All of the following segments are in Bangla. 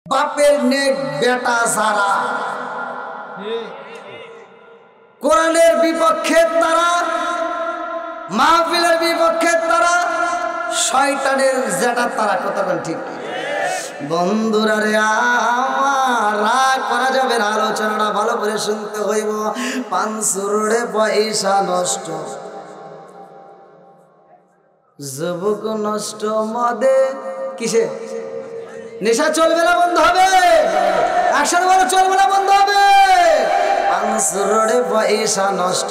বাপের নেক বেটা সারা কোরআনের বিপক্ষে তারা, মাহফিলের বিপক্ষে তারা, শয়তানের জেটা তারা। কথা বল ঠিক বন্ধুরা রে, আমার রাগ করা যাবে না, আলোচনাটা ভালো করে শুনতে হইব। পাঁচশোরে পয়সা নষ্ট, যুবক নষ্ট মদে, কিসে নেশা চলবে না, বন্ধ হবে। একসাথে বলো চলবে না, বন্ধ হবে। পাঁচশোরে পয়সা নষ্ট,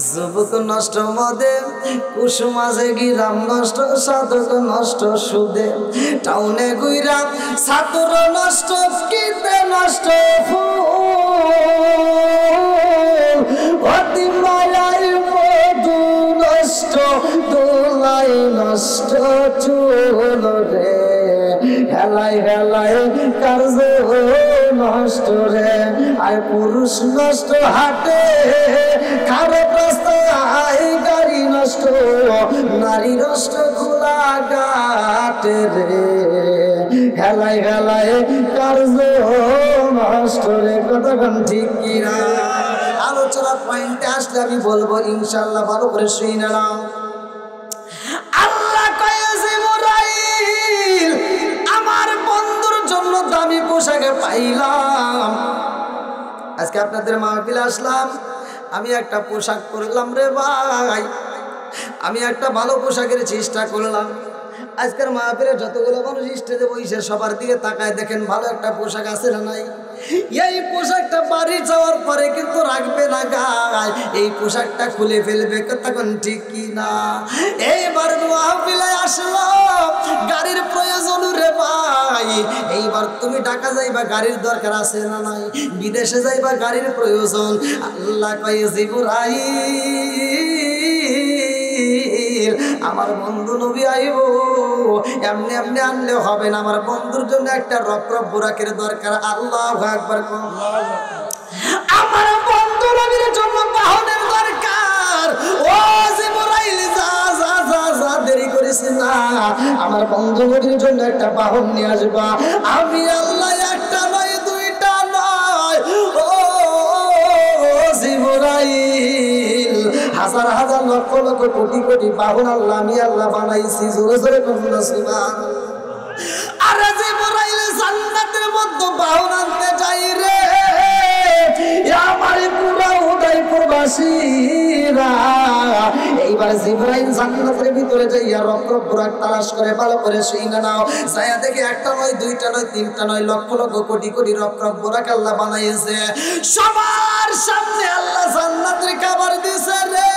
যুবক নষ্ট মদে, কুসুমাজে গিরাম নষ্ট, সাধক নষ্ট সুদে, টাউনে গুইরা ছাত্র নষ্ট, কিতে নষ্ট ফুল, অতি মায়াই মধু নষ্ট, দোলাই নষ্ট চুল রে, হেলাই হেলাই কার্য নষ্ট রে, আর পুরুষ নষ্ট হাটে, খারাপ রাস্তায় গাড়ি নষ্ট, নারী নষ্ট খোলা ঘাটে রে, হেলাই হেলাই কার্য নষ্ট রে। কতক্ষণ ঠিক কিনা? আলোচনা পয়েন্টে আসলে আমি বলবো ইনশাল্লাহ, ভালো করে শুই নাও। আল্লাহ কয়েছে মোরাইল, আমার বন্ধুর জন্য দামি পোশাকে পাইলাম। আজকে আপনাদের মাহফিলে আসলাম, আমি একটা পোশাক পরলাম রে ভাই, আমি একটা ভালো পোশাকের চেষ্টা করলাম। আজকের মাহফিলে যতগুলো মানুষ স্টেজে বসে সবার দিকে তাকায় দেখেন ভালো একটা পোশাক আছে না নাই? এই পোশাকটা বাড়ি যাওয়ার পরে কিন্তু রাখবে না গায়, এই পোশাকটা খুলে ফেলবে। তখন ঠিক কি না? এইবার মাহফিলে আসলো, গাড়ির প্রয়োজন রে ভাই। এইবার তুমি ঢাকা যাইবা, গাড়ির দরকার আছে না নাই? বিদেশে যাইবা, গাড়ির প্রয়োজন। আল্লাহ কয়ে জিবরাইল, আমার বন্ধু নবী আইব, এমনি এমনি আনলে হবে না, আমার বন্ধুর জন্য একটা রপ্রপ বুরাকের দরকার। আল্লাহু আকবার। আমার বন্ধু নবীর জন্য বাহনের দরকার। ও জিবরাইল, যা যা যা যা, দেরি করিস না, আমার বন্ধু নবীর জন্য একটা বাহন নিয়ে আসবা। আমি আল্লাহ একটা নয়, দুইটা নয়, ও জিবরাইল, হাজার হাজার লক্ষ লক্ষ কোটি কোটি বাহন আল্লাহ, আমি আল্লাহ বানাইছি। জোরে জোরে বলুন সুবহানাল্লাহ। আরে জিবরাইল জান্নাতের মধ্যে বাহন আনতে যাই রে, আমার পুরা উদয়পুরবাসীরা। এইবার জিবরাইল জান্নাতের ভিতরে যাইয়া রক্ত বুরাক তালাশ করে, ভালো করে শুইনা নাও। যাইয়া দেখে একটা নয়, দুইটা নয়, তিনটা নয়, লক্ষ লক্ষ কোটি কোটি রক্ত বুরাক আল্লাহ বানাইছে। সবার সামনে আল্লাহ জান্নাতের খাবার দিছে রে,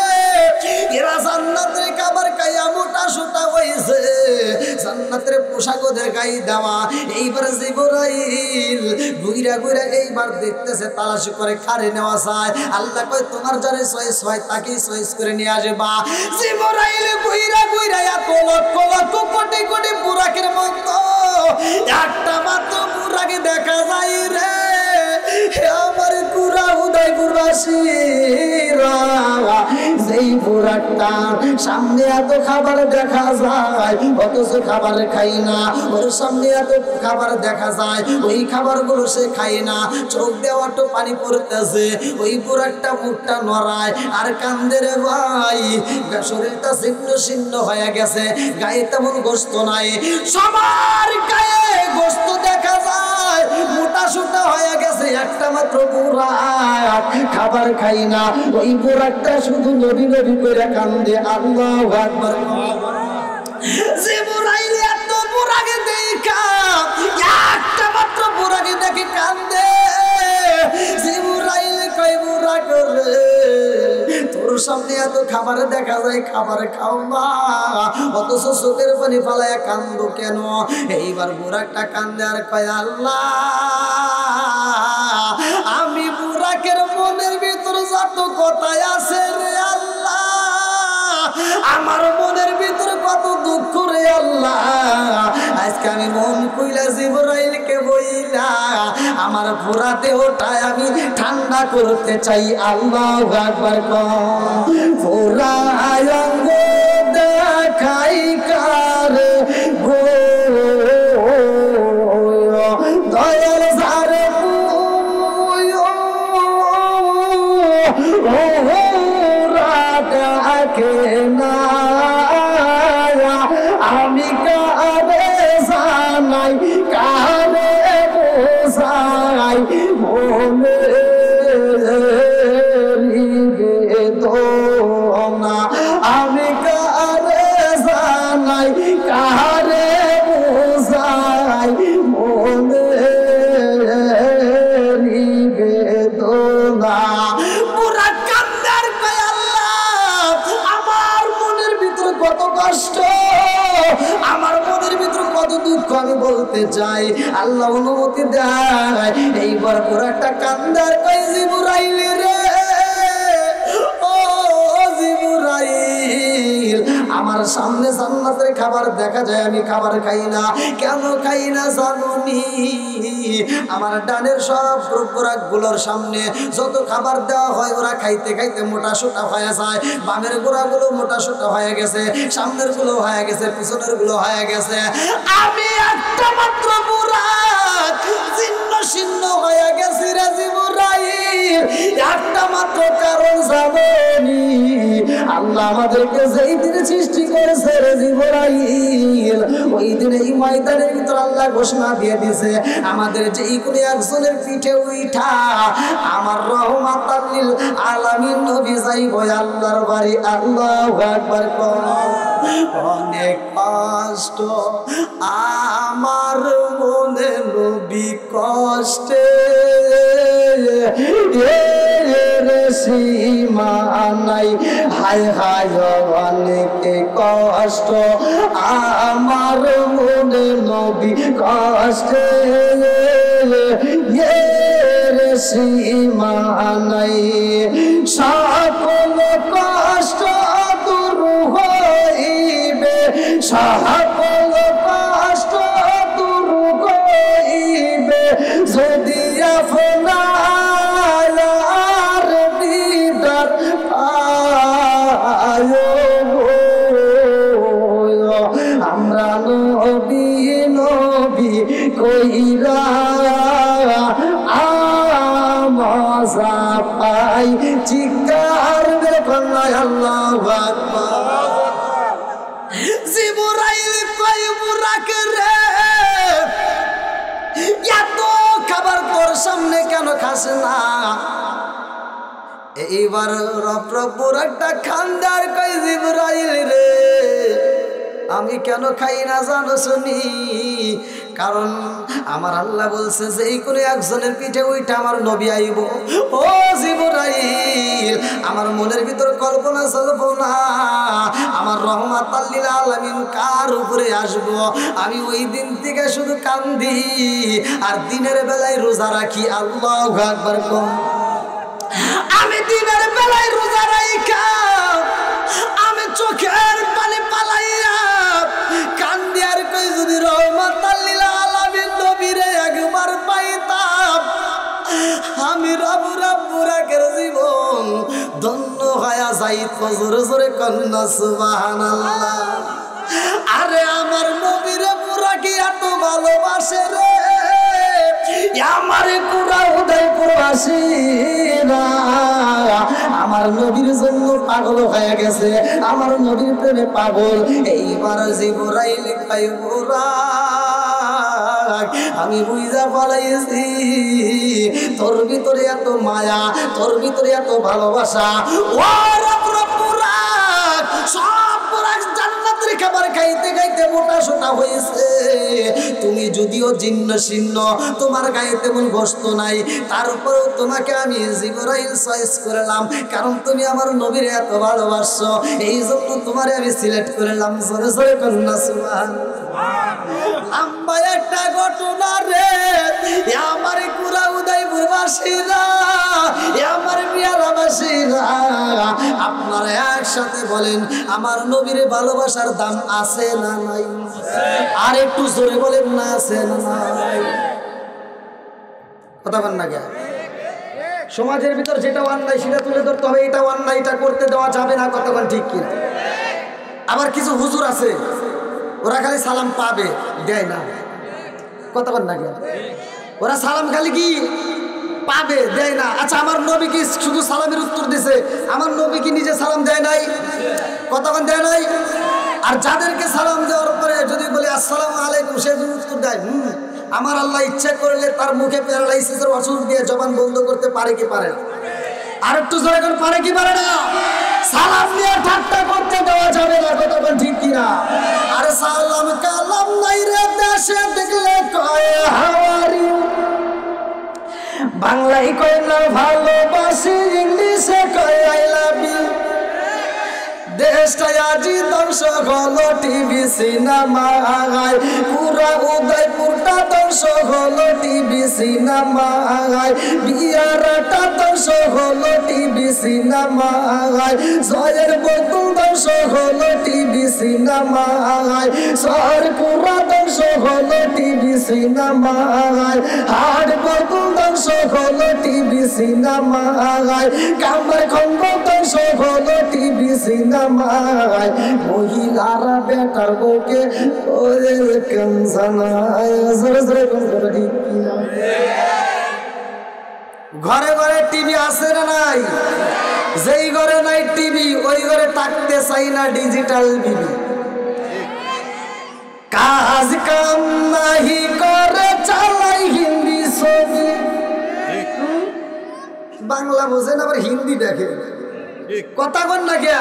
এরা জান্নাতের খাবার খাইয়া মোটা সোটা হইছে, জান্নাতের পোশাক ওদের গায়ে দেওয়া। এইবার জিবরাইল ঘুইরা ঘুইরা এইবার দেখতেছে, তালাশ করে কারে নেওয়া যায়। আল্লাহ কয় তোমার যারে চয়েস হয় তাকেই চয়েস করে নিয়ে আসবা। জিবরাইল ঘুইরা ঘুইরা এত লক্ষ লক্ষ কোটি কোটি বুরাকের মতো একটা মাত্র বুরাকে দেখা যায় রে। আমার পুরা উদয়পুরবাসীরা, যেই বুরাকটা সামনে এত খাবার দেখা যায়, অথচ খাবার খাই না, ওর সামনে এত খাবার দেখা যায়, ওই খাবারগুলো সে খায় না, চোখ দেওয়া তো পানি পড়তেছে, ওই বুরাকটা মুখটা নড়ায় আর কান্দে রে ভাই। শরীরটা ছিন্ন ছিন্ন হয়ে গেছে, গায়ে তেমন গোস্ত নাই, সবার গায়ে গোস্ত দেখা যায়, মোটা সোটা হয়ে গেছে, একটা মাত্র বুরাক খাবার খাই না, ওই বুরাকটা শুধু নবী নবী করে কান্দে। আল্লাহু আকবার। জিবরাইল এত বুরাকে দেখা, একটা মাত্র বুরাকে দেখে কান্দে। জিবরাইল কয় বুরাক রে, তোর সামনে এত খাবার দেখা যায়, খাবার খাও না, অথচ চোখের পানি ফালায় কান্দো কেন? এইবার বুরাকটা কান্দে আর কয় আল্লাহ, আমি বুরাকের মনের ভিতর যত কথাই আছে রে আল্লাহ, আমার মনের ভিতর কত দুঃখ রে আল্লাহ, আজকে আমি মন কইলা জিবরাইলকে বইলা আমার পুরা দেহটাই আমি ঠান্ডা করতে চাই। আল্লাহু আকবার। পুরা অঙ্গ দেখাই কার গো, দয়াল যারে ডাকে না আমি কারে জানাই কারে বোঝাই মনে বেদনা আমি কারে জানাই কারে বোঝাই মনে বেদনা পুরা কান্দার কয় আল্লাহ আমার মনের ভিতর কত কষ্ট আমার মনের ভিতর কত দুঃখ আমি বলতে চাই আল্লাহ অনুমতি দেয় এইবার পুরো একটা কান্দার কয় জিবরাইল রে ও জিবরাইল আমার সামনে জান্নাতের খাবার দেখা যায় আমি খাবার খাই না কেন খাই না জানুনি আমার ডানের সব গোড়াগুলোর সামনে যত খাবার দেওয়া হয় ওরা খাইতে খাইতে মোটা সোটা হয়ে যায় বামের গোড়াগুলো মোটা সোটা হয়ে গেছে সামনের গুলো হয়ে গেছে পিছনের গুলো হয়ে গেছে আমি একটা মাত্র বুরাক ছিন্ন ছিন্ন হয়ে গেছি রে জিবরাইল একটা মাত্র কারণ জানি আল্লাহ আমাদেরকে যেই দিনে সৃষ্টি করেছে রে জিবরাইল ওই দিনে এই ময়দানের ভিতর আল্লাহ ঘোষণা দিয়ে দিয়েছে আমাদের যেই কোনো একজনের পিঠে উঠা আমার রহমাতাল লিল আলামিন নবী যাইব আল্লাহর বাড়ি আল্লাহু আকবার অনেক কষ্ট আমার মনে নবী কষ্টে সীমা নাই হায় হায় অনেক কষ্ট আমার মনে নবী কষ্টে সীমা নাই সকল কষ্ট দূর হইবে সকল কষ্ট দূর হইবে যদি আপনার দিদার আমরা নবী নবী কইরা মজা পাই চিৎকার দেখুন আল্লাহু আকবার জিবরাইল কই বুরাক রে এত খাবার তোর সামনে কেন খাস না এইবার রব একটা খান্দার কই জিবরাইল রে আমি কেন খাই না জানো শুনি কারণ আমার আল্লাহ বলছে যে এই করে একজনের পিঠে ওইটা আমার নবী আইব ও জিবরাইল আমার মনের ভিতর কল্পনা চলবো না আমার রহমাতাল লিল আলামিন কার উপরে আসবো আমি ওই দিন থেকে শুধু কান্দি আর দিনের বেলায় রোজা রাখি আল্লাহু আকবার আমি দিনের বেলায় রোজা রাখা আমি চোখের পানি পালাইয়া কান্দি আর কই যদি রহমাতাল লিল আলামিন নবীরে একবার পাইতাম আমি রব্বুরাকের জীবন ধন্য হয়ে যাইত জোরে জোরে কন্যা সুবহানাল্লাহ আরে আমার নবীরে বুরাকি এত ভালোবাসে রে আমার কুড়া উদয়পুরবাসীরা আমার নবীর জন্য পাগল হয়ে গেছে আমার নবীর প্রেমে পাগল এইবার জিবরাইল কই বুরাক আমি বুঝা পালাইছি তোর ভিতরে এত মায়া তোর ভিতরে এত ভালোবাসা ও বুরাক সব বুরাক জান্নাতের খাবার খাইতে খাইতে মোটা সোটা হয়েছে তুমি যদিও জিন্ন শীর্ণ তোমার গায়ে তেমন গোশত নাই তারপরেও তোমাকে আমি জিবরাইল চয়েস করলাম কারণ তুমি আমার নবীর এত ভালোবাসো এই জন্য তোমারে আমি সিলেক্ট করলাম জোরে জোরে করুন সুবহানাল্লাহ আম্মা একটা ঘটনা রে আমার কুরা উদয়পুরবাসীরা আমার মিয়ারাবাসীরা আপনারা একসাথে বলেন আমার নবীর ভালোবাসার দাম আছে না নাই আর একটু জোরে বলেন না আছে না নাই কথা বলেন না কেন সমাজের ভিতর যেটা অন্যায় সেটা তুলে ধরতে হবে এটা অন্যায় এটা করতে দেওয়া যাবে না কথা বলেন ঠিক কিনা আবার কিছু হুজুর আছে ওরা খালি সালাম পাবে দেয় না কথা বলেন না কেন ওরা সালাম খালি কি পাবে, দেয় না। আচ্ছা, আমার নবী কি শুধু সালামের উত্তর দিছে? আমার নবী কি নিজে সালাম দেয় নাই? কতক্ষণ দেয় নাই? আর যাদেরকে সালাম দেওয়ার পরে যদি বলে আসসালামু আলাইকুম, সে যদি উত্তর দেয় আমার আল্লাহ ইচ্ছা করলে তার মুখে প্যারালাইসিসের ওষুধ দিয়ে জবান বন্ধ করতে পারে কি পারে না? আর একটু জোরে করে পারে কি পারে না? সালাম দিয়ে ঠাট্টা করতে দেওয়া যাবে না, কতক্ষণ ঠিক কিনা? আরে সালাম কালাম নাই রে দেশে দেখলে কয় হাওয়ারি, বাংলায় কয় না ভালোবাসি, ইংলিশে কয় আই লাভ ইউ। দেশটাই আজি দর্শক হলো টিভি সিনেমায়, পুরা উদয়পুরটা দর্শক হলো টিভি সিনেমায়, বিয়ারটা দর্শক হলো টিভি সিনেমায়, জয়ের বকুল দর্শক হলো টিভি সিনেমায়, শহর পুরা দর্শক হলো টিভি সিনেমায়, হাট বকুল দর্শক হলো টিভি সিনেমায়, কামার খন্ড দর্শক হলো টিভি সিনেমায়, মহিলারা বেটার বউকে ঘরে ঘরে টিভি আছে না নাই? যেই ঘরে নাই টিভি ওই ঘরে থাকতে চাই না ডিজিটাল বিবি। কাজ কাম নাহি করে চালাই হিন্দি ছবি, বাংলা বোঝেন আবার হিন্দি দেখে, কথা বল না কে?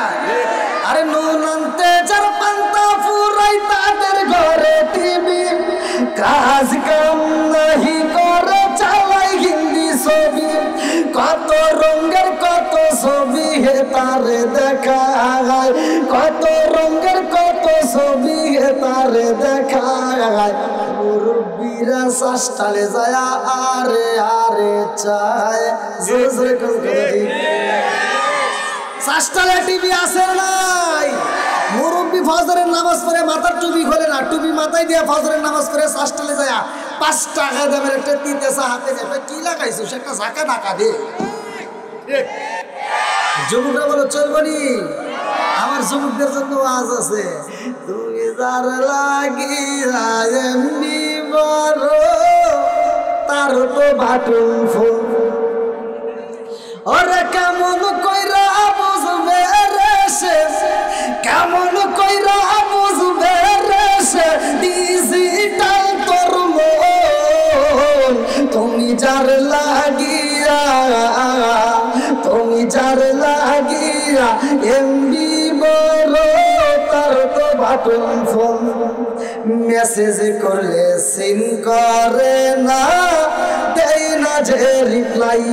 আরে নুন আনতে যার পান্তা ফুরাই তাদের ঘরে টিভি, কাজ কাম নাহি করে চালাই হিন্দি ছবি, কত রঙের কত ছবি হে তারে দেখায়, কত রঙের কত ছবি হে তারে দেখায়, মুরব্বীরা শাস্তালে যায় আরে আরে চায় জোরে জোরে করে শাস্তালে টিভি আছে নাই? মুরব্বী ফজরের নামাজ পড়ে মাথার টুপি খোলে না, টুপি মাথায় দিয়ে ফজরের নামাজ পড়ে শাস্তালে যায় 5 টাকা দামের একটা তিতেসা হাতে নেবে, কি লাগাইছো সে একটা ঝাঁকা ধাক্কা দে। যুবকরা বলো চলবনি? আমার যুবকদের জন্য আজ আছে, তুমি যার লাগিয়া এমনি বড় তার তো বাটুন ফোন, ওরে কেমন কইরা বুঝবে রে সে, কেমন কইরা বুঝবে রে সে ডিজিটাল তোর মন, তুমি যার লাগিয়া, তুমি যার লাগিয়া এমবি বড় তার তো বাটন ফোন, মেসেজ করলে সিন করে না, দেয় না যে রিপ্লাই,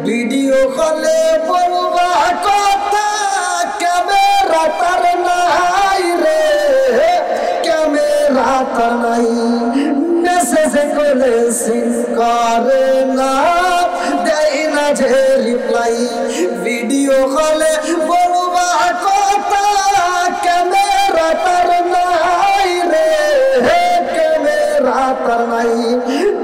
ভিডিও কলে বলবা কথা ক্যামেরা তার নাই রে, ক্যামেরা তার নাই, মেসেজ করলে সিন করে না, দেয় না যে রিপ্লাই, ভিডিও কলে বলবা কথা ক্যামেরা তার নাই রে, ক্যামেরা তার নাই,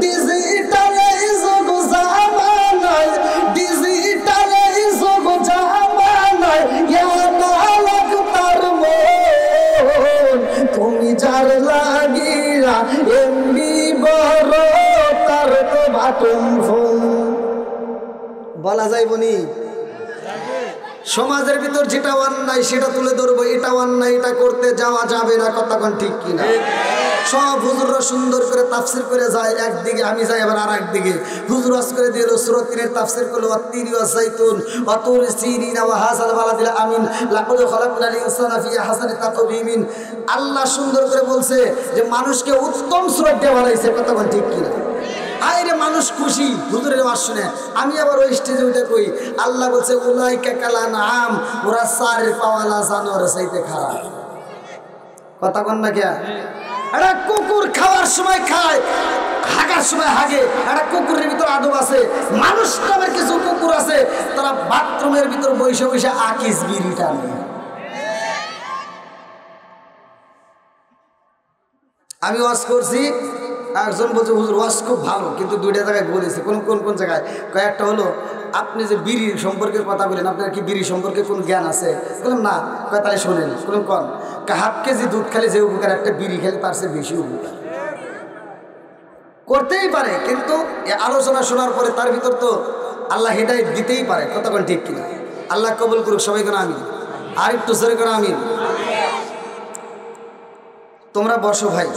ডিজিটাল যুগ জামানায়, ডিজিটাল যুগ জামানায় ইয়ালাক তার মন, তুমি যার লাগিয়া এমনি বড় তার তো বাটন ফোন। বলা যায় বনি? সমাজের ভিতর যেটা অন্যায় সেটা তুলে ধরবো, এটা অন্যায় এটা করতে যাওয়া যাবে না, কতক্ষণ ঠিক কিনা? সব হুজুররা সুন্দর করে তাফসির করে যায় একদিকে, আমি যাই আবার আর একদিকে। হুজুর ওয়াজ করে দিল সূরা ৩ এর তাফসির করলো ওয়াত্তিরি ওয়াযাইতুন ওয়া তুরি সিনিন ওয়া হাযাল বালাদিল আমিন লাকাদ খালাকনাল ইনসানা ফি আহসানি তাকওয়িমিন। আল্লাহ সুন্দর করে বলছে যে মানুষকে উত্তম সূরা দিয়ে বানাইছে, কতক্ষণ ঠিক কিনা? আইরে মানুষ খুশি হুজুরের ওয়াজ শুনে। আমি আবার ওই স্টেজে উঠে কই আল্লাহ বলছে উলাইকা কালানআম, ওরা সারের পাওয়ালা জানোয়ারের চাইতে খারাপ, কতক্ষণ না কে? একটা কুকুর খাওয়ার সময় খায়, হাগার সময় হাগে। একটা কুকুরের ভিতর আদব আছে, মানুষ নামের কিছু কুকুর আছে তারা বাথরুমের ভিতর বসে বসে আকিস বিড়ি টানে। আমি ওয়াজ করছি, একজন বলছে হুজুর ওয়াজ খুব ভালো, কিন্তু 2টা জায়গায় বলেছে। কোন কোন কোন জায়গায়? কয়েকটা হলো আপনি যে বিড়ি সম্পর্কে কথা বলেন, আপনার কি বিড়ি সম্পর্কে কোন জ্ঞান আছে? বললাম না। কয় তাহলে শোনেন। বললাম কন? হাফ কেজি দুধ খেলে যে উপকার, একটা বিড়ি খেলে তার চেয়ে বেশি উপকার। করতেই পারে, কিন্তু আলোচনা শোনার পরে তার ভিতর তো আল্লাহ হেদায়েত দিতেই পারে। কতক্ষণ ঠিক কিনা? আল্লাহ কবুল করুক সবাই করে আমিন। আর একটু জোরে করে আমিন। তোমরা বসো ভাই,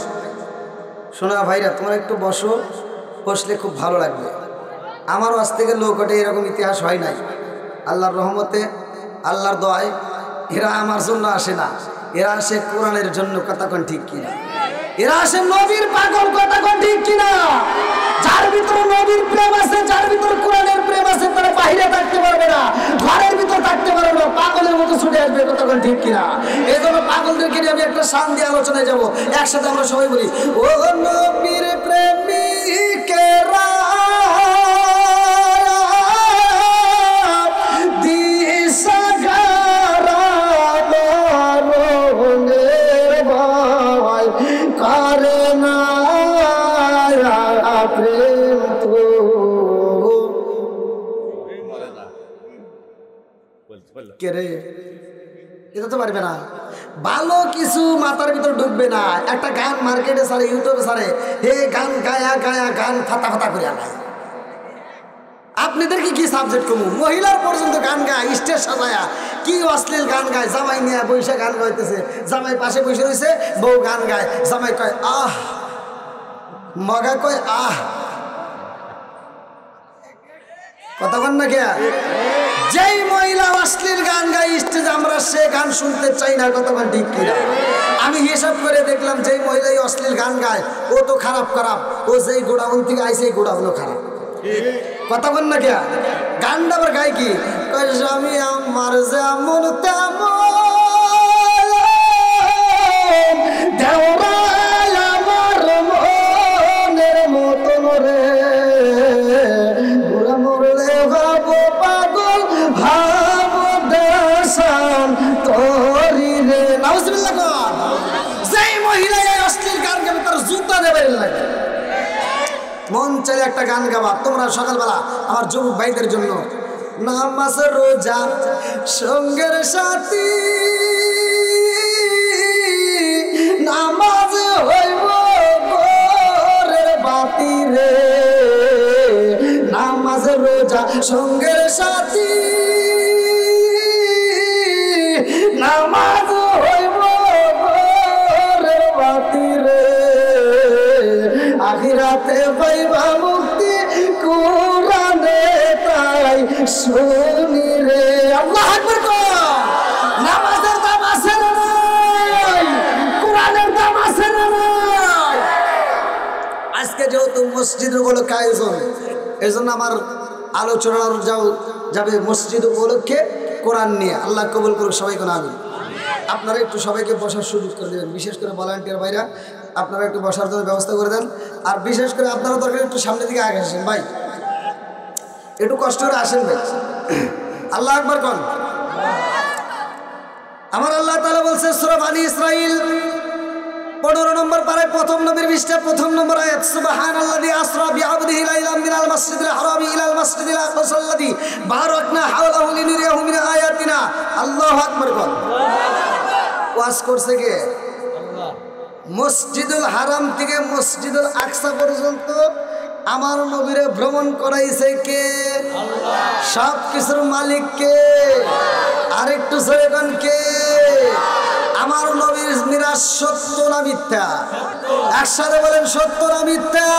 শোনা ভাইরা, তোমরা একটু বসো, বসলে খুব ভালো লাগবে। আমারও আজ থেকে লোক ওঠে, এরকম ইতিহাস হয় নাই। আল্লাহর রহমতে, আল্লাহর দোয়ায় এরা আমার জন্য আসে না, এরা আসে কোরআনের জন্য। কতক্ষণ ঠিক কিনা? এরা আসে নবীর পাগল। কতক্ষণ ঠিক কিনা? যার ভিতরে নবীর প্রেম আছে, যার ভিতরে কোরআনের প্রেম আছে, তারা বাইরে থাকতে পারবে না, ঘরের ভিতর থাকতে পারবে না, পাগলের মতো ছুটে আসবে। কতক্ষণ ঠিক কিনা? এই জন্য পাগলদেরকে নিয়ে আমি একটা শান দিয়ে আলোচনায় যাবো। একসাথে আমরা সবাই বলি, ও নবীর প্রেমিকেরা কে রে, এটা তো পারবে না। ভালো কিছু মাথার ভিতর ঢুকবে না। একটা গান মার্কেটে ছাড়ে, ইউটিউবে ছাড়ে, হে গান গায়া গায়া গান ফাতা ফাতা করে আনায়। আপনাদেরকে কি সাবজেক্ট কমু? মহিলার পর্যন্ত গান গায়, স্টেজ সাজায়া, কি অশ্লীল গান গায়। জামাই নিয়ে বৈশা গান গাইতেছে, জামাই পাশে বসে রয়েছে, বউ গান গায়, জামাই কয় আহ, মগা কয় আহ। কথা বল না কে? যেই মহিলা অশ্লীল গান গায় স্টেজে, আমরা সে গান শুনতে চাই না। কতক্ষণ ঠিক কিনা? আমি হিসাব করে দেখলাম, যেই মহিলা অশ্লীল গান গায় ও তো খারাপ খারাপ, ও যেই গোডাউন থেকে আইসে এই গোডাউনও খারাপ। কথা বল না কে? গানটা আবার গায় কি? আমি আমার যেমন তেমন দেওরাই আমার মনের মতন রে, বুড়া মরলে ভাবো পাগল, ভাবো দেশান তোরি রে। নাউজুবিল্লাহ কর। যেই মহিলা এই অশ্লীল গান গাবে তার জুতা দেবে লাগে। মন চাইলে একটা গান গাবা তোমরা সকালবেলা আমার যুবক ভাইদের জন্য। নামাজ রোজা সঙ্গের সাথী, নামাজ হইব ঘরের বাতি রে, নামাজ রোজা সঙ্গের সাথী, নামাজ হইব ঘরের বাতি রে, আখিরাতে পাইবা মুক্তি কোরআনে তাই শুনি রে। আল্লাহু আকবার কর। নামাজের দাম আছে না নাই? কোরআনের দাম আছে না নাই? আজকে যেহেতু মসজিদ উপলক্ষে আয়োজন, এই জন্য আমার আলোচনা যাবে মসজিদ উপলক্ষে কোরআন নিয়ে। আল্লাহ কবুল করুক সবাই কোন আমিন। আপনারা একটু সবাইকে বসার সুযোগ করে দেবেন, বিশেষ করে ভলান্টিয়ার ভাইরা আপনারা একটু বসার জন্য ব্যবস্থা করে দেন। আর বিশেষ করে আপনারা দরকার একটু সামনের দিকে আগে আসেন ভাই, একটু কষ্ট করে আসেন ভাই। আল্লাহ আকবার কোন। আমার আল্লাহ তাআলা বলছে সূরা বনী ইসরাঈল 15 নম্বর পারায় প্রথম নবীর পৃষ্ঠা 1 নম্বর আয়াত, সুবহানাল্লাযী আসরা বিআবদিহি লাইলাম মিনাল মাসজিদিল হারামি ইলাল মাসজিদিল আকসাল্লাযী বারাকনা হাওলাহু লিনুরিয়াহু মিন আয়াতিনা। আল্লাহু আকবার কোন। ওয়াজ করছে কে? আল্লাহ। মসজিদুল হারাম থেকে মসজিদুল আকসা পর্যন্ত আমার নবীরে ভ্রমণ করাইছে কে? আল্লাহ। সব কিছুর মালিক কে? আরেকটু জোরে কোন কে? আমার নবীর মিরাজ সত্য না মিথ্যা? একসাথে বলেন সত্য না মিথ্যা?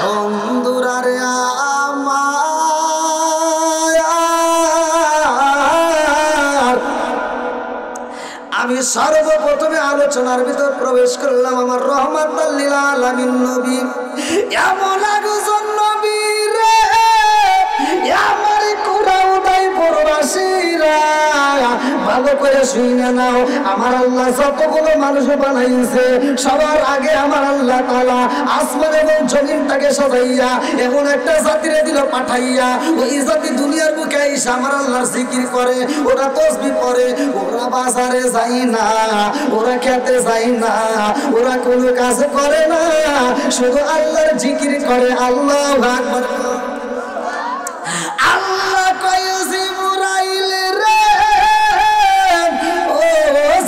বন্ধুরা রে আমার, আমি সর্বপ্রথমে আলোচনার ভিতর প্রবেশ করলাম। আমার রহমাতুল লিল আলামিন নবী, এমন একজন নবী রে, আমার কুরাউদাই পরবাসীরা ভালো করে শুনে নাও। আমার আল্লাহ যতগুলো মানুষ বানাইছে সবার আগে আমার আল্লাহ তাআলা আসমান এবং জমিনটাকে সাজাইয়া এমন একটা জাতিরে দিল পাঠাইয়া, ওই জাতি দুনিয়ার বুকে এসে আমার আল্লাহর জিকির করে, ওরা তাসবিহ পড়ে, ওরা বাজারে যায় না, ওরা খেতে যায় না, ওরা কোনো কাজ করে না, শুধু আল্লাহর জিকির করে। আল্লাহু আকবার। আল্লাহ কয় জিবরাইল রে, ও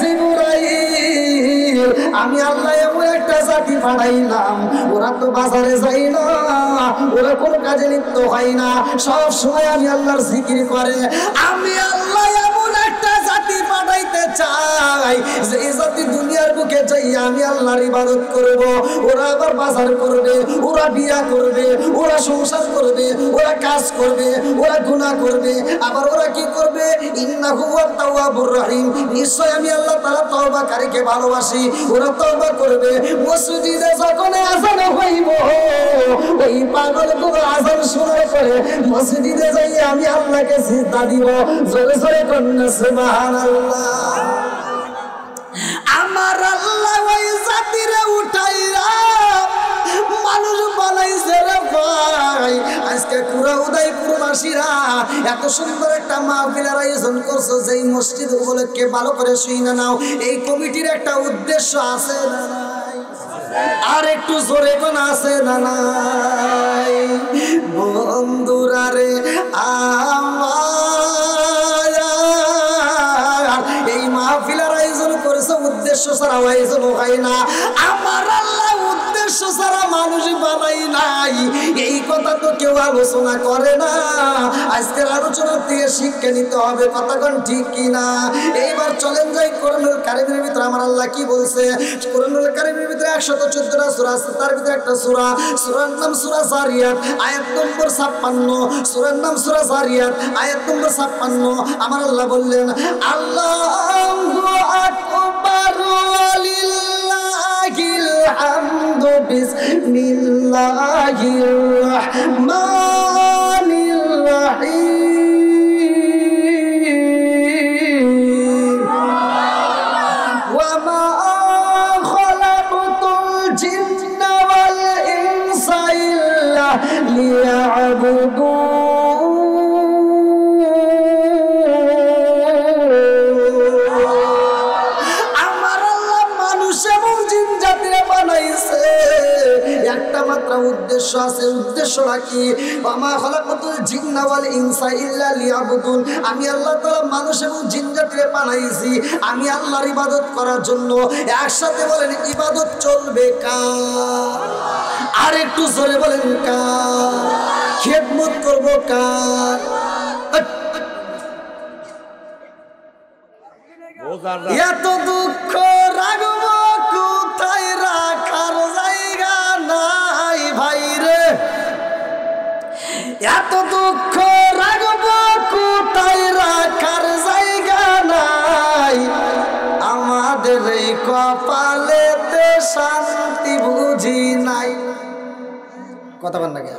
জিবরাইল, আমি আল্লাহ এমন একটা জাতি পাঠাইলাম ওরা তো বাজারে যায় না, ওরা কোনো কাজে লিপ্ত হয় না, সব সময় আমি আল্লাহর জিকির করে। আমি আল্লাহ এমন একটা জাতি পাঠাইতে চাই যে এই জাতি দুনিয়ার বুকে চাই আমি আল্লাহর ইবাদত করব। ওরা আবার বাজার করবে, ওরা বিয়া করবে, ওরা সংসার করবে, ওরা কাজ করবে, ওরা গুনাহ করবে, আবার ওরা কি করবে? ইন্নাহু ওয়াত তাওয়াবুর রহিম, নিশ্চয় আমি আল্লাহ তাআলা তওবাকারীকে ভালোবাসি। ওরা তওবা করবে। মসজিদে যখন আযান হইব ওই পাগলগুলো আযান শোনার পরে মসজিদে যাই আমি আল্লাহকে সিজদা দিব। জোরে জোরে কন্যা সুবহানাল্লাহ। আমার আল্লাহ ওই জাতিরে উঠাইয়া মানুষ বানাইছে রে ভাই। আজকে পুরা উদয়পুরবাসীরা এত সুন্দর একটা মাহফিলের আয়োজন করছো, যেই মসজিদ উপলক্ষে ভালো করে শুনে নাও, এই কমিটির একটা উদ্দেশ্য আছে না নাই? আর একটু জোরে কোন আছে না নাই? বন্ধুরা রে আমার এই মাহফিলের আয়োজন করেছে উদ্দেশ্য ছাড়া আয়োজন হয় না। আমার আল্লাহ উদ্দেশ্য ছাড়া মানুষ বানাই নাই, এই কথা তো কেউ আলোচনা করে না। আজকের আলোচনা থেকে শিক্ষা নিতে হবে, কথাগণ ঠিক কিনা? এইবার চলেন যাই কোরআনুল কারীমের ভিতরে আমার আল্লাহ কি বলছে। কোরআনুল কারীমের ভিতরে 114টা সূরা আছে, তার ভিতরে একটা সূরার নাম সূরা জারিয়াত, আয়াত নম্বর 56। সূরার নাম সূরা জারিয়াত, আয়াত নম্বর 56। আমার আল্লাহ বললেন, আল্লাহু আকবার ওয়ালিল্লাহিল হামদু বিসমিল্লাহির রাহমানির রাহিম ওয়া মা খালাকতুল জিন্না ওয়াল ইনসা ইল্লা লিয়াবুদুন। একটা মাত্র উদ্দেশ্য আছে, উদ্দেশ্যটা কি? ওয়ামা খালাকাতুল জিন্না ওয়াল ইনসা ইল্লা লিয়াবুদুন। আমি আল্লাহ তাআলা মানুষ এবং জিন জাতিকে বানাইছি আমি আল্লাহর ইবাদত করার জন্য। একসাথে বলেন ইবাদত চলবে কার? আর একটু জোরে বলেন কার? খেদমত করব কার? এত দুঃখ রাখব কোথায়, রাখার জায়গা নাই ভাই রে। এত দুঃখ রাখব কোথায়, রাখার জায়গা নাই। আমাদের এই কপালেতে শান্তি বুঝি নাই। কথা বল না কেন?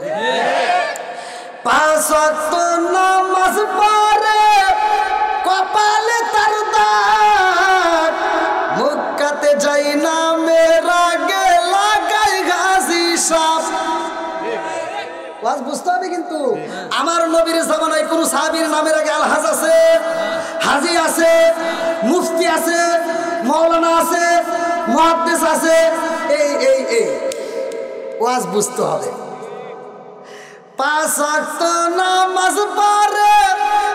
5 ওয়াক্ত নামাজ পড়ে কপালে তার দাগ, মক্কাতে যাই না মেরা গে লাগাই গাজী সাপ। ওয়াজ বুঝতে হবে কিন্তু। আমার নবীর জামানায় কোন সাহাবীর নামের আগে আলহাজ আছে, হাজী আছে, মুফতি আছে, মাওলানা আছে, মুহাদ্দিস আছে। এই ওয়াজ বুঝতে হবে। 5 ওয়াক্ত নামাজ পড়ে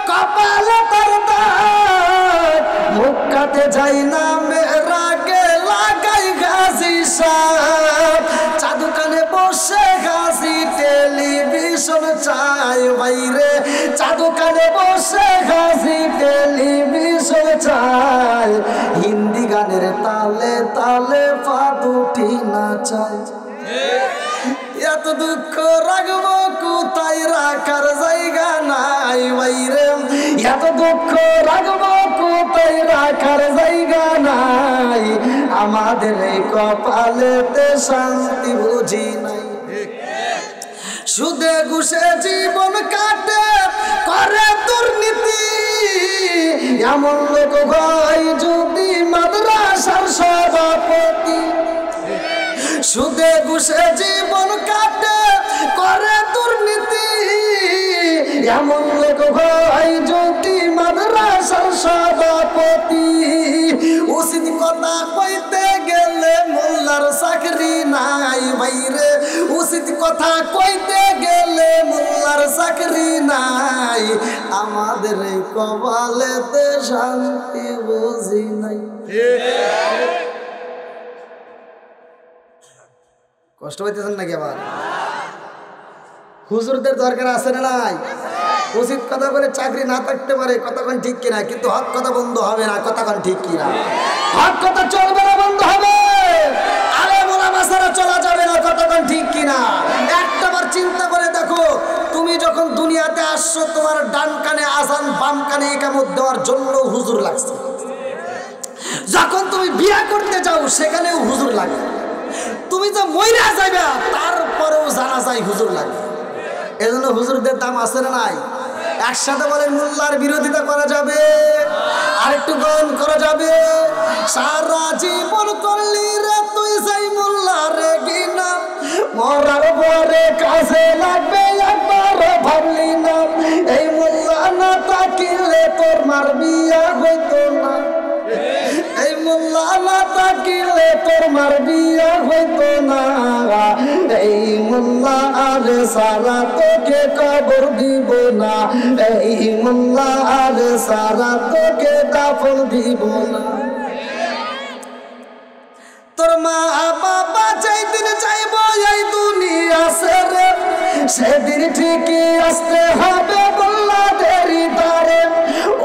কপালে তার দাগ, মক্কাতে যাই না মেরা গে লাগাই গাজী সাপ। চাদু কানে বসে গাজী টেলিভিশন চাই বাইরে, চাদু কানে বসে গাজী টেলিভিশন চাই। হিন্দি গানের তালে তালে পা দুটি নাচাই। এত দুঃখ রাখব কোথায়, রাখার জায়গা নাই বাইরে। এত দুঃখ রাখব কোথায়, রাখার জায়গা নাই। আমাদের এই কপালেতে শান্তি বুঝি নাই। সুদে ঘুষে জীবন কাটে করে দুর্নীতি, এমন লোক ভাই যদি মাদ্রাসার সভাপতি। সুদে ঘুষে জীবন কাটে করে দুর্নীতি, এমন লোক ভাই যদি মাদ্রাসার সভাপতি। উচিত কথা কইতে গেলে মোল্লার চাকরি নাই ভাইরে, উচিত কথা কইতে গেলে মোল্লার চাকরি নাই। আমাদের এই কপালেতে শান্তি বুঝি নাই। কষ্ট পাইতেছেন নাকি আবার? হুজুরদের দরকার আছে না নাই? উচিত কথা বলে চাকরি না থাকতে পারে, কতক্ষণ ঠিক কিনা, কিন্তু হক কথা বন্ধ হবে না, কতক্ষণ ঠিক কিনা? হক কথা চলবে না, বন্ধ হবে। আলেম ওলামা ছাড়া চলা যাবে না, কতক্ষণ ঠিক কিনা? একটাবার চিন্তা করে দেখো, তুমি যখন দুনিয়াতে আসছো তোমার ডান কানে আজান, বাম কানে ইকামত দেওয়ার জন্য হুজুর লাগছে। যখন তুমি বিয়ে করতে যাও সেখানেও হুজুর লাগে। তুমি তো মইরা যাবে তারপরেও জানা যায় হুজুর লাগে। এজন্য হুজুরদের দাম আছে না নাই? একসাথে বলেন, মোল্লার বিরোধিতা করা যাবে? আর একটু গান করা যাবে? সারা জীবন করলি রে তুই সেই মোল্লা রে কিনা, মরার পরে কাছে লাগবে একবার ভাবলি না, এই মোল্লা না তাকিলে তোর মার বিয়া হইতো না, এই মোল্লা না তাকিলে তোর মার বিয়া হইতো না, এই মোল্লা আর সারা তোকে কবর দিব না, এই মোল্লা আর সারা তোকে দাফন দিব না। তোর মা বাবা যেই দিন চাইব এই দুনিয়া ছেড়ে, সেদিন ঠিকই আসতে হবে মোল্লা দেরি তারে,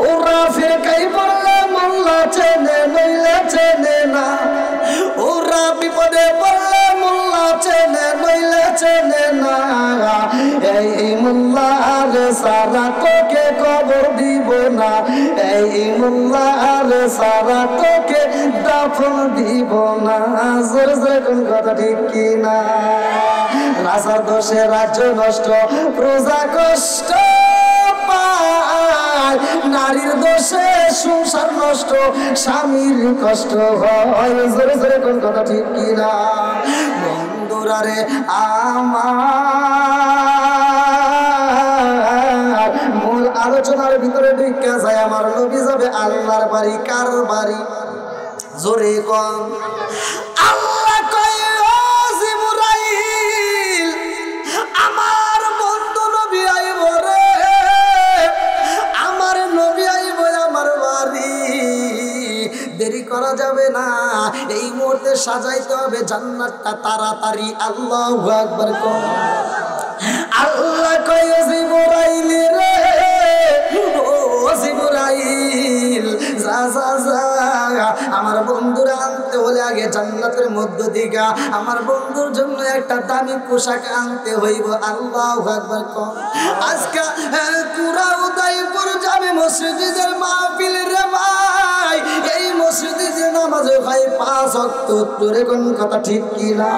ওরা ফিরকাই বললে মোল্লা চেনে নইলে চেনে না, ওরা বিপদে পড়লে মোল্লা চেনে নইলে চেনে না, এই মোল্লা আর সারা তোকে কবর দিব না, এই মোল্লা আর সারা তোকে দাফন দিব না। কোন কথা ঠিক কিনা? রাজার দোষে রাজ্য নষ্ট, প্রজা কষ্ট পায়, নারীর দোষে সংসার নষ্ট, স্বামীর কষ্ট হয়। জোরে জোরে কোন কথা ঠিক কিনা? বন্ধুরা রে আমার, মূল আলোচনার ভিতরে ঢুকে যায়, আমার নবী যাবে আল্লাহর বাড়ি। কার বাড়ি? জোরে কম। আল্লাহ কয় ও জিবরাইল, আমার বন্ধু নবী আইব রে, আমার নবী আইব আমার বাড়ি, দেরি করা যাবে না, এই মুহূর্তে সাজাইতে হবে জান্নাতটা তাড়াতাড়ি। আল্লাহু আকবার কও। আল্লাহ কয় ও জিবরাইল রে, ও জিবরাইল, যা যা যা, আমার বন্ধুরা আনতে হলে আগে জান্নাতের মধ্য থেকে আমার বন্ধুর জন্য একটা দামি পোশাক আনতে হইব। আল্লাহু আকবার কও। আজকে পুরা উদয়পুর যাবে মসজিদের মাহফিল রে ভাই, এই মসজিদে যে নামাজ ভাই 5 ওয়াক্ত, তোরে কোন কথা ঠিক কিনা?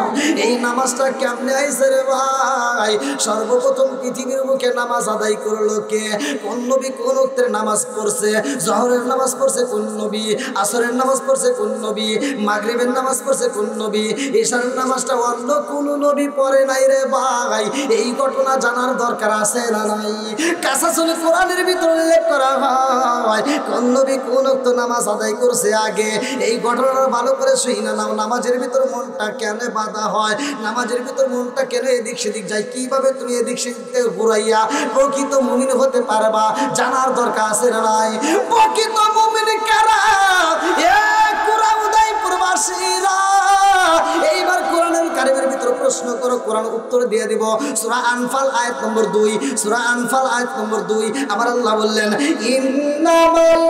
এই নামাজটা কেমনে আইছে রে ভাই? সর্বপ্রথম পৃথিবীর মুখে নামাজ আদায় করলো কে? কোন নবী কোন ওয়াক্তের নামাজ পড়ছে? জোহরের নামাজ পড়ছে কোন নবী? আসরের নামাজ পড়ছে কোন নবী? মাগরিবের নামাজ পড়ছে কোন নবী? ইশারের নামাজটা অন্য কোন নবী পড়ে নাই রে ভাই। এই ঘটনা জানার দরকার আছে না নাই? কাসাসুল কোরআনের ভিতরে উল্লেখ করা হয় কোন নবী কোন ওয়াক্ত নামাজ আদায় করছে আগে। এই ঘটনাটা ভালো করে শুইনা নাও। নামাজের ভিতর মনটা কেন বাধা হয়? নামাজের ভিতর মনটা কেন এদিক সেদিক যায়? কিভাবে তুমি এদিক সেদিক ঘুরাইয়া প্রকৃত মুমিন হতে পারবা জানার দরকার আছে না নাই? প্রকৃত মুমিন কারা? উদয়পুরবাসীরা। এইবার কোরআনুল কারীমের ভিতরে প্রশ্ন করো, কোরআন উত্তর দিয়ে দিব। সূরা আনফাল আয়াত নম্বর 2, সূরা আনফাল আয়াত নম্বর 2 আমার আল্লাহ বললেন, ইন্নামাল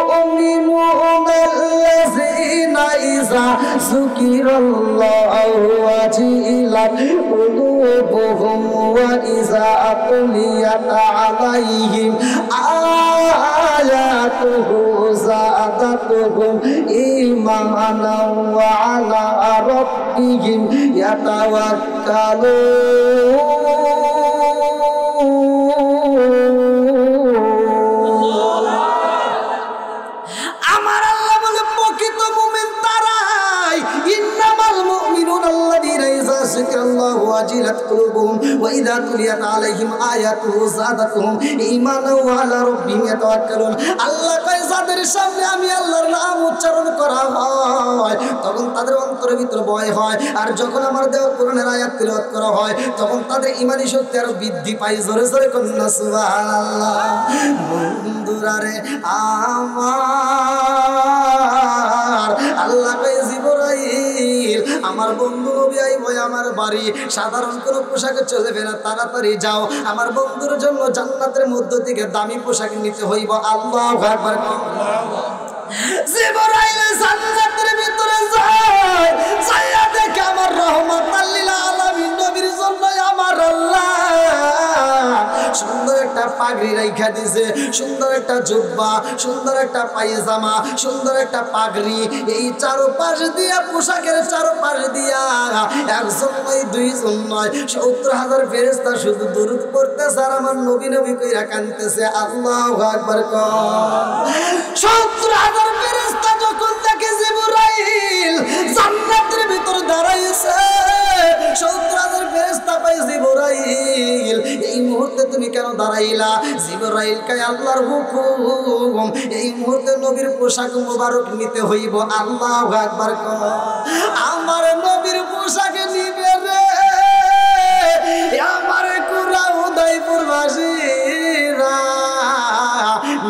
মুমিনুনা আল্লাযীনা ইযা যুকিরাল্লাহু ওয়াজিলাত কুলুবুহুম ওয়া ইযা তুলিয়াত আলাইহিম আয়াতুহু যাদাতুহুম ঈমানাও ওয়া আলা রাব্বিহিম ইয়াতাওয়াক্কালুন। আমার আল্লাহ বলে প্রকৃত মুমিন তারাই। ইন্নামাল মুমিনুনা আল্লাযীনা ইযা যিকিরাল্লাহু ওয়াজিলাত কুলুবুহুম ওয়া ইযা তুলিয়াত আলাইহিম আয়াতুহু যাদাতুহুম ঈমানাও ওয়া আলা রাব্বিহিম ইয়াতাওয়াক্কালুন। আল্লাহ কয় যাদের সামনে আমি আল্লাহর নাম উচ্চারণ করা হয় তখন তাদের অন্তরের ভিতরে ভয় হয়, আর যখন আমার দেওয়া কোরআনের আয়াত তিলাওয়াত করা হয় তখন তাদের ঈমানি শক্তি আরো বৃদ্ধি পায়। জোরে জোরে কন্যা সুবহানাল্লাহ। বন্ধুরা রে আমার, আল্লাহ কয় জিবরাইল, আমার আমার বন্ধু নবী আইব আমার বাড়ি, সাধারণ কোনো পোশাকে চলবে না, তাড়াতাড়ি যাও, আমার বন্ধুর জন্য জান্নাতের মধ্য থেকে দামি পোশাক নিতে হইব। আল্লাহু আকবার। জিবরাইল জান্নাতের ভিতরে যায়, যাইয়া দেখে আমার রহমাতাল লিল আলামিন নবীর জন্য আমার আল্লাহ সুন্দর একটা পাগড়ি রাইখা দিছে, সুন্দর একটা জুব্বা, সুন্দর একটা পায়জামা, সুন্দর একটা পাগড়ি। এই চারপাশ দিয়া, পোশাকের চারপাশ দিয়া একজন নয়, দুইজন নয়, ৭০,০০০ ফেরেশতা শুধু দুরূদ পড়তেছে আর আমার নবী নবী কইরা কাঁদতেছে। আল্লাহু আকবার। ৭০,০০০ ফেরেশতা যখন দেখে জিবরাইল জান্নাতের ভিতর দাঁড়াইছে, ৭০,০০০ ফেরেশতা পাই জিবরাইল এই মুহূর্তে তুমি কেন দাঁড়াইলা? জিবরাইল কয় আল্লাহর হুকুম, এই মুহূর্তে নবীর পোশাক মোবারক নিতে হইব। আল্লাহু আকবার। আমার নবীর পোশাক নিবে রে আমার কুরা উদয়পুর বাসীরা।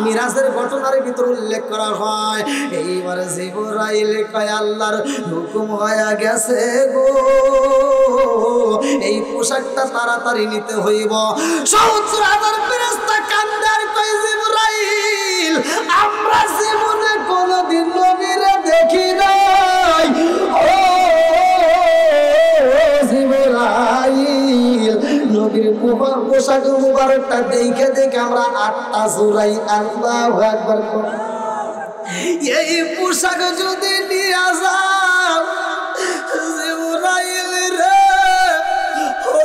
মিরাজের ঘটনার ভিতর উল্লেখ করা হয়, এইবারে জিবরাইল কয় আল্লাহর হুকুম হয়ে গেছে গো, এই পোশাকটা তাড়াতাড়ি নিতে হইব। ৭০,০০০ ফেরেশতা কান্দে আর কয় জিবরাইল আমরা জীবনে কোনদিন নবীরে দেখি নাই। ও জিবরাইল নবীর পোশাক মুবারকটা দেখে দেখে আমরা আটটা জোড়াই। আল্লাহু আকবার। এই পোশাক যদি নিয়ে যাও জিবরাইল রে, ও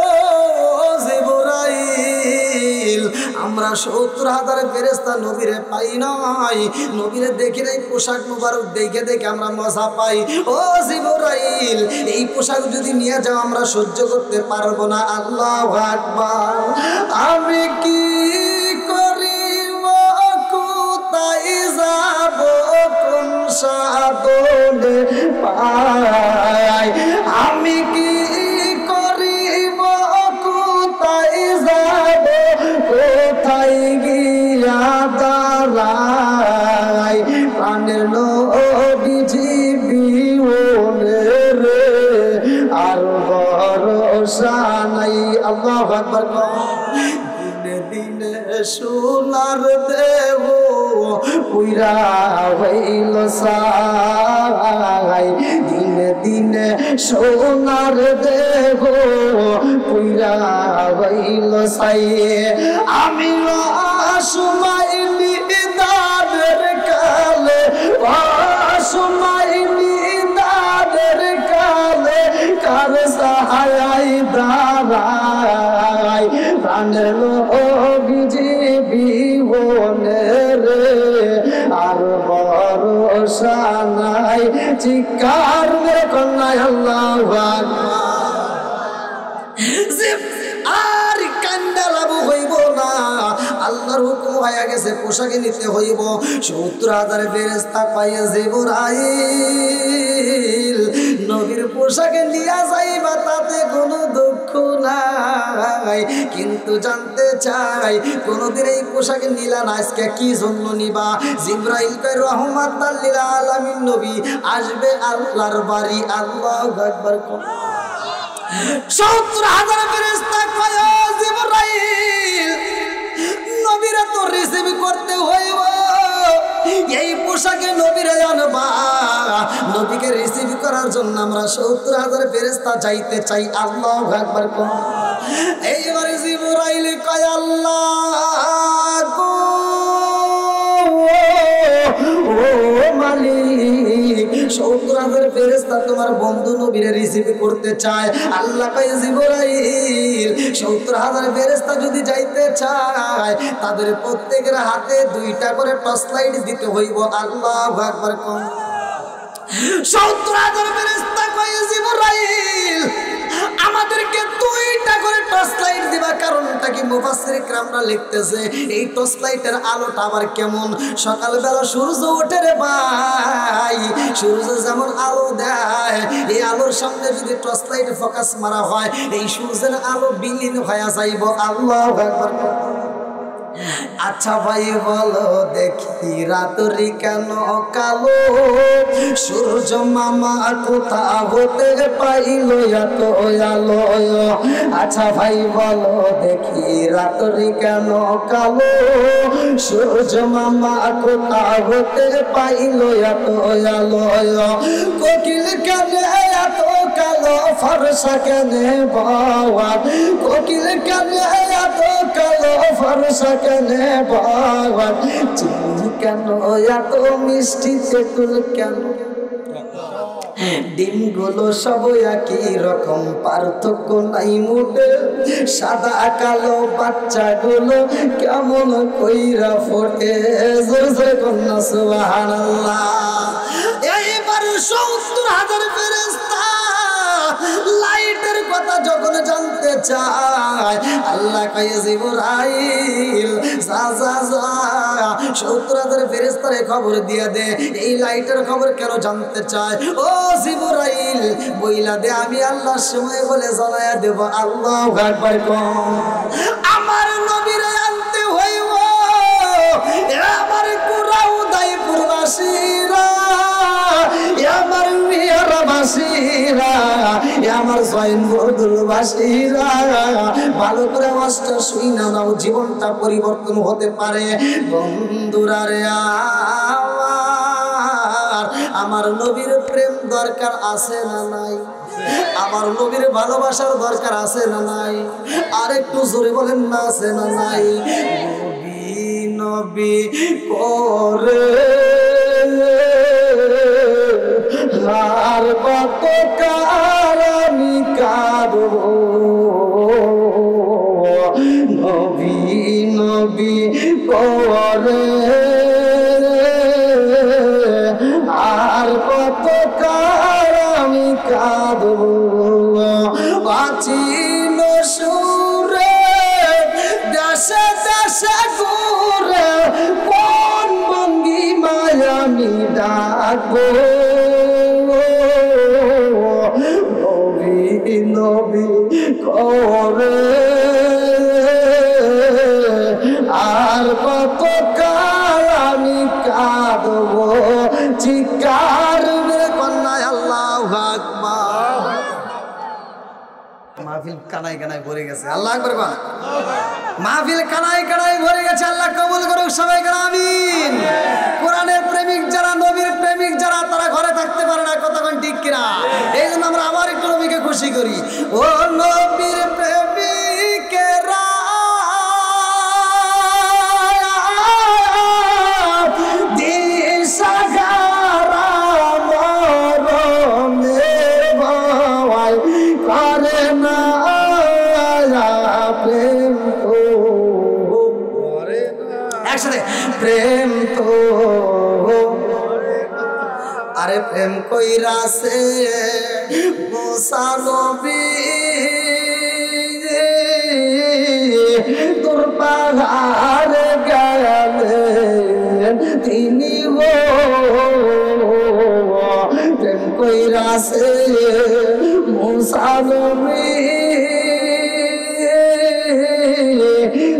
জিবরাইল আমরা ৭০,০০০ ফেরেশতা নবীরে পাই নাই, নবীরে দেখি নাই, পোশাক মুবারক দেখে দেখে আমরা মজা পাই। ও জিবরাইল এই পোশাক যদি নিয়ে যাও আমরা সহ্য করতে পারবো না। আল্লাহু আকবার। আমি কি করিব, কোথায় যাব, কোন সাধনে পাই, আমি কি করিব, কোথায় যাব, কোথায় গিয়া দাঁড়াই, প্রাণের নবীজি বিহনে রে আর ভরসা নাই। আল্লাহু আকবার। দিনে দিনে সোনার দেহ পুইরা হইল সাই, দিনে দিনে সোনার দেহ পুইরা হইল সাই। আমি সময় নিদানের কালে, সময় নিদানের কালে কার সাহায় দাঁড়াই, প্রাণের নবীজি বিহনে রে আর ভরসা নাই। চিৎকার মেরে কন্যায় আল্লাহু আকবার। আর কান্দা লাভ হইব না, আল্লাহর হুকুম হয়ে গেছে, পোশাকে নিতে হইব। ৭০,০০০ ফেরেশতা পাইয়া জিবরাইল নবীর পোশাকে নিয়ে যাইবা, তাতে কোনো দুঃখ নাই, কিন্তু জানতে চাই কোনদিন এই পোশাকে নিলা না, আজকে কি জন্য নিবা? জিবরাইল কয় রহমাতাল লিল আলামিন নবী আসবে আল্লাহর বাড়ি। আল্লাহু আকবার। ৭০,০০০ ফেরেশতা কয় ও জিবরাইল নবীরা তো রিসিভ করতে হইব, এই পোশাকে নবীরে আনবা, নবীকে রিসিভ করার জন্য আমরা ৭০,০০০ ফেরেশতা যাইতে চাই। আল্লাহু আকবার। এইবারে জিবরাইল কয় আল্লাহ গো, ও মালিক ৭০,০০০ ফেরেশতা তোমার বন্ধু নবীরে রিসিভ করতে চায়। আল্লাহ কয় জিবরাইল ৭০,০০০ ফেরেশতা যদি যাইতে চায় তাদের প্রত্যেকের হাতে 2টা করে টর্চ লাইট দিতে হইব। আল্লাহু আকবার। ৭০,০০০ ফেরেশতা কয় জিবরাইল আমাদেরকে 2টা করে টর্চ লাইট দিবা, কারণটা কি? মুফাসসির کرامরা লিখতেছে এই টর্চ লাইটের আলোটা আবার কেমন, সকালবেলা সূর্য ওঠে রে ভাই, সূর্য যেমন আলো দেয়, এই আলোর সামনে যদি টর্চ লাইট ফোকাস মারা হয় এই সূর্যের আলো বিলীন হয়ে যাইব। আল্লাহু আকবার। আচ্ছা ভাই বলো দেখি রাত্রি কেন কালো, সূর্য মামা কোথা হতে পাইল এত আলো। আচ্ছা ভাই বলো দেখি রাত্রি কেন কালো, সূর্য মামা কোথা হতে পাইল এত আলো। কোকিল কেন এত কালো, ফর্সা কেন বাবা, কোকিল কেন এত কালো, ফর্সা কেন বাবা, চিনি কেন এত মিষ্টি, তেঁতুল কেন, ডিমগুলো সব একই রকম, পার্থক্য নাই মোটে, সাদা কালো বাচ্চাগুলো কেমন কইরা ফোটে। জোরে কন্যা সুবহানাল্লাহ। এইবার ৭০,০০০ ফেরেশতা লাইটের কথা যখন জানতে চায়, আল্লাহ কয় জিবরাইল যা যা যা ৭০,০০০ ফেরেশতারে খবর দিয়ে দে, এই লাইটের খবর কেন জানতে চায়। ও জিবরাইল বইলা দে, আমি আল্লাহর সময় বলে জানায়া দেব। আল্লাহু আকবার কম। আমার নবীরে আনতে হইব, আমার কুরাউদাইপুর বাসীরা, আমার মিয়ারা বাসীরা, আমার জয়নবরদুল বাসীরা, ভালো করে ওয়াজটা শুইনা নাও, জীবনটা পরিবর্তন হতে পারে। বন্ধুরা রে আমার নবীর প্রেম দরকার আছে না নাই? আমার নবীর ভালোবাসার দরকার আছে না নাই? আর একটু জোরে বলেন না, আছে না নাই? নবী নবী করে আর কত কার আমি কাঁদব, নবী নবী করে আর কত কার আমি কাঁদব। বাঁচিল সুরে দেশে দেশে ঘুরে, কোন ভঙ্গিমায় আমি ডাকবো, নবী নবী করে আর কত কাল আমি কাঁদব। চিৎকার মেরে কন্যায় আল্লাহু আকবার। মাহফিল কানাই কানাই ভরে গেছে। আল্লাহু আকবার বল। মাহফিল কানাই কানাই ভরে গেছে। আল্লাহ কবুল করুক সবাই, আমিন। কোরআনের প্রেমিক যারা, নবীর প্রেমিক যারা, তারা ঘরে থাকতে পারে না, কতক্ষণ ঠিক কিনা? এই জন্য আমরা আবার একটু নবীকে খুশি করি। ও নবীর প্রেমিকেরা দিশাহারা মরণের ভয় করে না, প্রেম তো একসাথে, প্রেম তো আরে প্রেম কইরাছে মুসা নবী, তোর পাহাড় গেলেন তিনি, প্রেম কইরাছে মুসা নবী,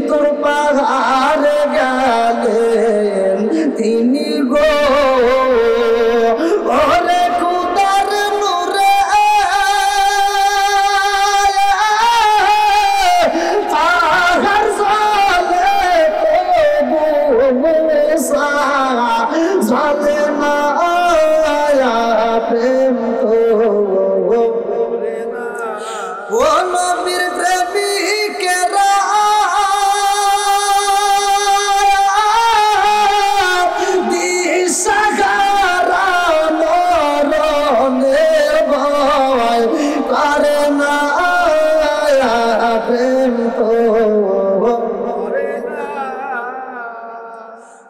তোর পাহাড় গেলেন তিনি গো। ওরে খুদার নূরে পাহাড় জ্বলে, তবু মুসা জ্বলে না, প্রেম তো ও নবীর প্রেমিকেরা দিশাহারা মরণের ভয় করে না, প্রেম তো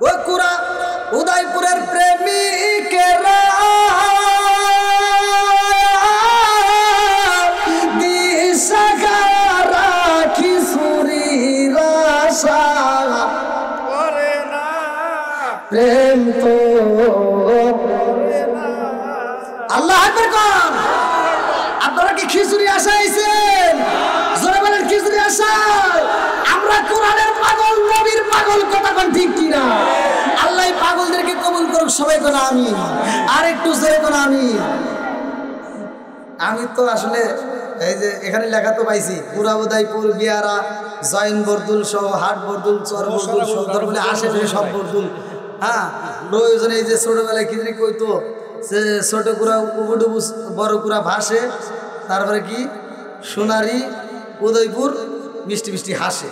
ও কুরা উদয়পুরের প্রেমিকেরা দিশাহারা খিচুড়ির আশা করে না, প্রেম তো আল্লাহ আকবার কোন। আপনারা কি খিচুড়ি আশা আইছেন? জোরে বলেন খিচুড়ি আশা। আমরা কোরআনের পাগল, নবীর পাগল, করুক সবাই কোন আমিন, আর একটু জোরে কোন আমিন। আমি তো আসলে এই যে এখানে লেখা তো পাইছি পুরা উদয়পুর, বিয়ারা, জৈন বরদুল সহ হাট বরদুল, চর বরদুল, সদর বলে আশেপাশে সব বরদুল। হ্যাঁ, প্রয়োজনে এই যে ছোটবেলায় কি কইতো সে ছোট কুড়া উবুডুবু বড় কুড়া ভাসে, তারপরে কি সোনারি উদয়পুর মিষ্টি মিষ্টি হাসে।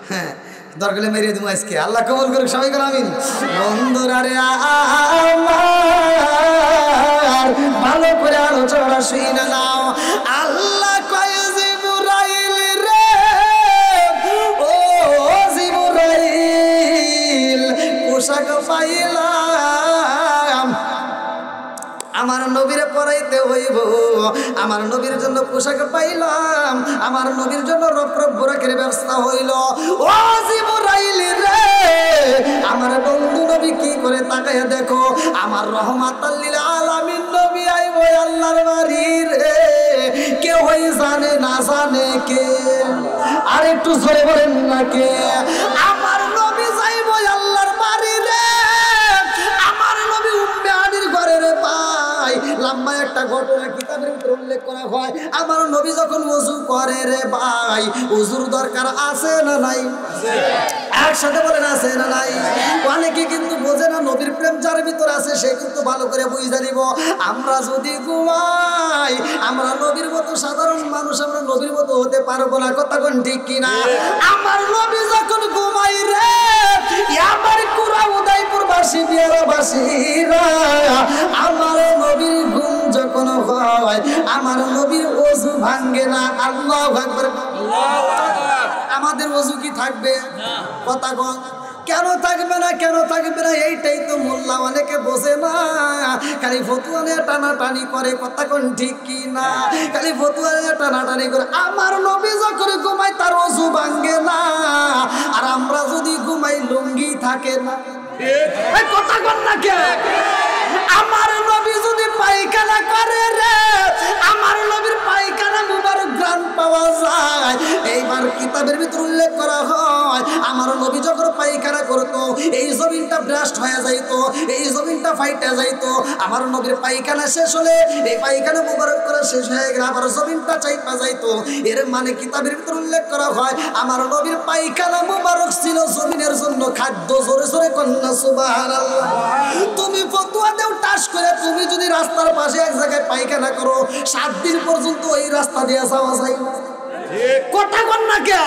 হ্যাঁ, দরকারে মেরিয়ে দেবো আজকে, আল্লাহ কবুল করুক সবাই করে আমিন। বন্ধুরা রে আমার ভালো করে আলোচনা শুনে নাও। আল্লাহ কয় জিবরাইল রে, ও জিবরাইল পোশাক পাইলাম আমার নবীরে পরাইতে হইব, আমার নবীর জন্য পোশাক পাইলাম, আমার নবীর জন্য রপ্রপ বোরাকের ব্যবস্থা হইল। ও জিবরাইল রে, আমার বন্ধু নবী কি করে তাকাইয়া দেখো, আমার রহমাতাল লিল আলামিন নবী আইব আল্লাহর বাড়ি রে। কে হই জানে না জানে কে, আর একটু জোরে বলেন না কে। আমার নবী যাইব আল্লাহর বাড়ি রে, আমার নবী উম্মে আনির ঘরে রে ভাই। লম্বা একটা ঘটনা কিতাবের ভিতরে উল্লেখ করা হয়, আমার নবী যখন ওযু করে রে ভাই, ওযুর দরকার আছে না নাই? একসাথে বলেন আছে না নাই? অনেকে কিন্তু বোঝে না, নবীর প্রেম যার ভিতরে আছে সে কিন্তু ভালো করে বুঝে নিব। আমরা যদি ঘুমাই, আমরা নবীর মতো সাধারণ মানুষ, আমরা নবীর মতো হতে পারবো না। কথা কোন ঠিক কিনা? আমার নবী যখন ঘুমাই রে, আমার কুরা উদয়পুরবাসী, বিয়ারাবাসীরা, আমার নবীর ঘুম যখন হয়, আমার নবীর ওযু ভাঙ্গে না। আল্লাহু আকবার। আমাদের ওযু কি থাকবে? কথা কন, কেন থাকবে না, কেন থাকবে না? এইটাই তো মোল্লা অনেকে বোঝে না, খালি ফতুয়া নিয়ে টানাটানি করে। কথা কোন ঠিক কি না? খালি ফতুয়া নিয়ে টানাটানি করে। আমার নবী যখন ঘুমাই তার ওযু ভাঙ্গে না, আর আমরা যদি ঘুমাই লুঙ্গি থাকে না। কথা কোন না কে? আমার নবী যদি পায়খানা করে রে, আমার নবীর পায়খানা মুবারক গ্রান পাওয়া যায়। এইবার কিতাবের ভিতর উল্লেখ করা হয়, আমার নবী যখন পায়খানা করতো এই জমিনটা ব্রাস্ট হয়ে যাইতো, এই জমিনটা ফাইটে যাইতো। আমার নবীর পায়খানা শেষ হলে এই পায়খানা মুবারক করা শেষ হয়ে গেলে আবার জমিনটা চাইপা যাইতো। এর মানে কিতাবের ভিতর উল্লেখ করা হয়, আমার নবীর পায়খানা মুবারক ছিল জমিনের জন্য খাদ্য। জোরে জোরে কন্যা সুবহানাল্লাহ। তুমি ফতোয়া দেও টাস করে, তুমি যদি রাস্তার পাশে এক জায়গায় পায়খানা করো 7 দিন পর্যন্ত ওই রাস্তা দিয়ে যাওয়া যায়। কথা কন না কে?